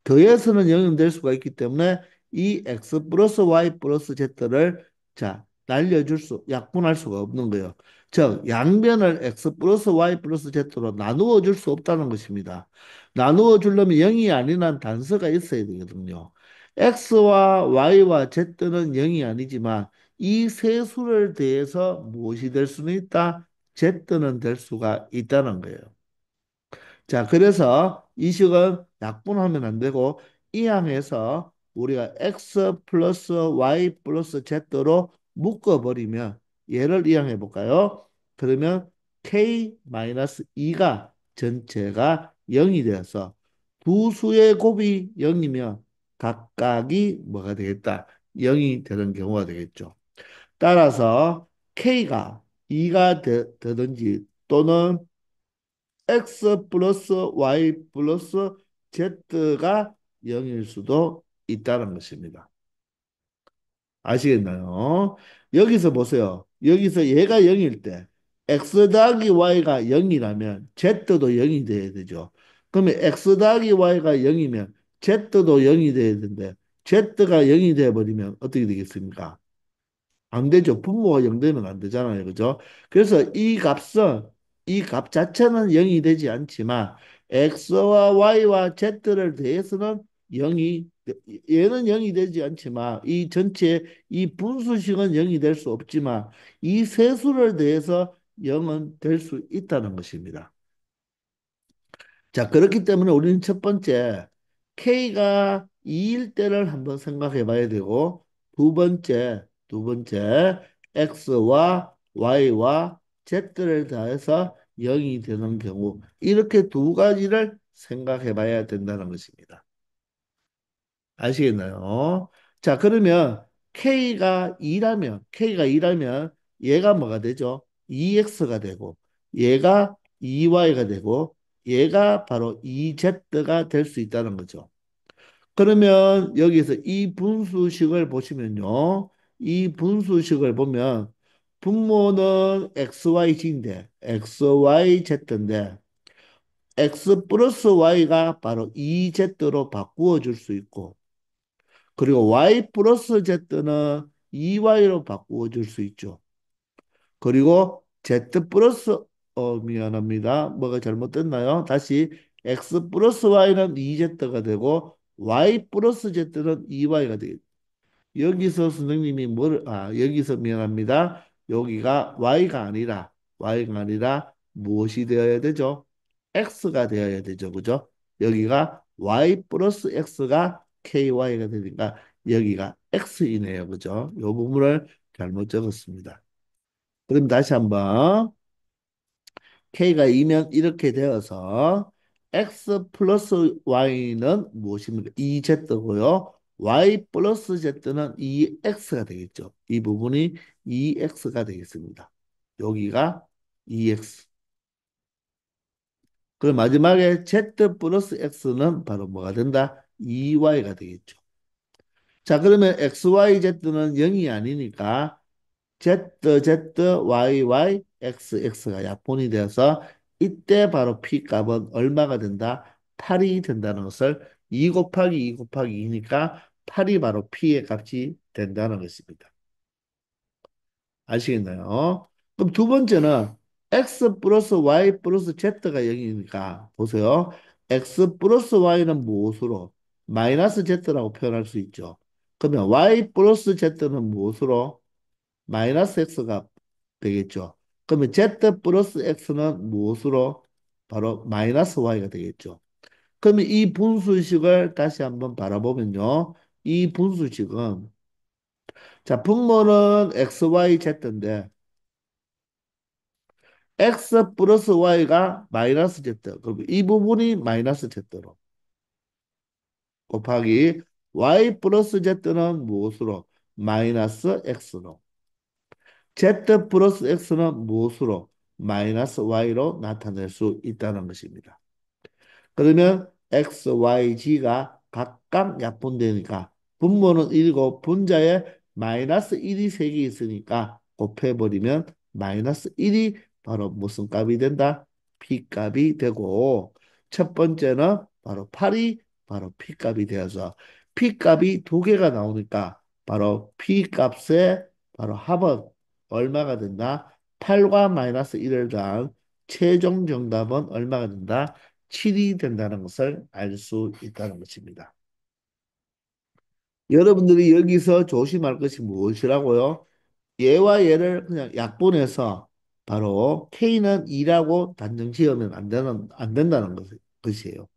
더해서는 0이 될 수가 있기 때문에 이 x 플러스 y 플러스 z를 자 날려줄 약분할 수가 없는 거예요. 즉 양변을 x 플러스 y 플러스 z로 나누어 줄 수 없다는 것입니다. 나누어 주려면 0이 아닌 한 단서가 있어야 되거든요. x와 y와 z는 0이 아니지만 이 세 수를 대해서 무엇이 될 수는 있다? z는 될 수가 있다는 거예요. 자, 그래서 이 식은 약분하면 안 되고 이 항에서 우리가 x 플러스 y 플러스 z로 묶어버리면 얘를 이항해 볼까요? 그러면 k 마이너스 2가 전체가 0이 되어서 두 수의 곱이 0이면 각각이 뭐가 되겠다? 0이 되는 경우가 되겠죠. 따라서 k가 2가 되든지 또는 x 플러스 y 플러스 z가 0일 수도 있다는 것입니다. 아시겠나요? 여기서 보세요. 여기서 얘가 0일 때 x 더하기 y가 0이라면 z도 0이 돼야 되죠. 그러면 x 더하기 y가 0이면 z도 0이 돼야 되는데 z가 0이 되어 버리면 어떻게 되겠습니까? 안 되죠. 분모가 0 되면 안 되잖아요. 그죠? 그래서 이 값은, 이 값 자체는 0이 되지 않지만, x와 y와 z를 대해서는 0이, 얘는 0이 되지 않지만, 이 전체, 이 분수식은 0이 될 수 없지만, 이 세수를 대해서 0은 될 수 있다는 것입니다. 자, 그렇기 때문에 우리는 첫 번째, K가 2일 때를 한번 생각해 봐야 되고, 두 번째, X와 Y와 Z를 더해서 0이 되는 경우 이렇게 두 가지를 생각해 봐야 된다는 것입니다. 아시겠나요? 자, 그러면 K가 2라면 얘가 뭐가 되죠? 2X가 되고 얘가 2Y가 되고 얘가 바로 2Z가 될 수 있다는 거죠. 그러면 여기서 이 분수식을 보시면요. 이 분수식을 보면 분모는 XYZ인데 XYZ인데 X 플러스 Y가 바로 2Z로 바꾸어 줄 수 있고 그리고 Y 플러스 Z는 2Y로 바꾸어 줄 수 있죠. 그리고 Z 플러스 미안합니다. 뭐가 잘못됐나요? 다시 X 플러스 Y는 2Z가 되고 Y 플러스 Z는 2Y가 되겠죠. 여기서 선생님이 여기서 미안합니다. 여기가 Y가 아니라 무엇이 되어야 되죠? X가 되어야 되죠. 그죠? 여기가 Y 플러스 X가 KY가 되니까 여기가 X이네요. 그죠? 이 부분을 잘못 적었습니다. 그럼 다시 한번 K가 2면 이렇게 되어서 X 플러스 Y는 무엇입니까? 2Z고요. Y 플러스 Z는 2X가 되겠죠. 이 부분이 2X가 되겠습니다. 여기가 2X. 그럼 마지막에 Z 플러스 X는 바로 뭐가 된다? 2Y가 되겠죠. 자, 그러면 XYZ는 0이 아니니까 Z, Z, Y, Y, X, X가 약분이 되어서 이때 바로 P 값은 얼마가 된다? 8이 된다는 것을 2 곱하기 2 곱하기 2니까 8이 바로 P의 값이 된다는 것입니다. 아시겠나요? 그럼 두 번째는 X 플러스 Y 플러스 Z가 0이니까 보세요. X 플러스 Y는 무엇으로? 마이너스 Z라고 표현할 수 있죠. 그러면 Y 플러스 Z는 무엇으로? 마이너스 x가 되겠죠. 그러면 z 플러스 x는 무엇으로? 바로 마이너스 y가 되겠죠. 그러면 이 분수식을 다시 한번 바라보면요. 이 분수식은 자 분모는 x, y, z인데 x 플러스 y가 마이너스 z 그럼 이 부분이 마이너스 z로 곱하기 y 플러스 z는 무엇으로? 마이너스 x로 Z 플러스 X는 무엇으로? 마이너스 Y로 나타낼 수 있다는 것입니다. 그러면 X, Y, G가 각각 약분되니까 분모는 1이고 분자에 마이너스 1이 3개 있으니까 곱해버리면 마이너스 1이 바로 무슨 값이 된다? P 값이 되고 첫 번째는 바로 8이 바로 P 값이 되어서 P 값이 두 개가 나오니까 바로 P 값의 바로 합은 얼마가 된다? 8과 마이너스 1을 더한 최종 정답은 얼마가 된다? 7이 된다는 것을 알 수 있다는 것입니다. 여러분들이 여기서 조심할 것이 무엇이라고요? 얘와 얘를 그냥 약분해서 바로 K는 2라고 단정 지으면 안 된다는 것이에요.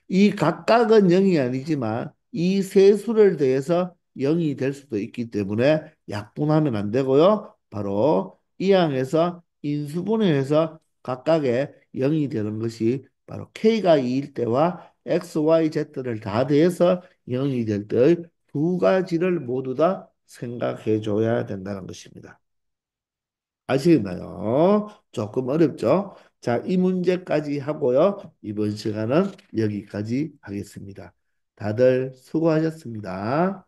이 각각은 0이 아니지만 이 세 수를 더해서 0이 될 수도 있기 때문에 약분하면 안 되고요. 바로 이 항에서 인수분해해서 각각의 0이 되는 것이 바로 K가 2일 때와 X, Y, Z를 다 더해서 0이 될 때의 두 가지를 모두 다 생각해 줘야 된다는 것입니다. 아시겠나요? 조금 어렵죠? 자, 이 문제까지 하고요. 이번 시간은 여기까지 하겠습니다. 다들 수고하셨습니다.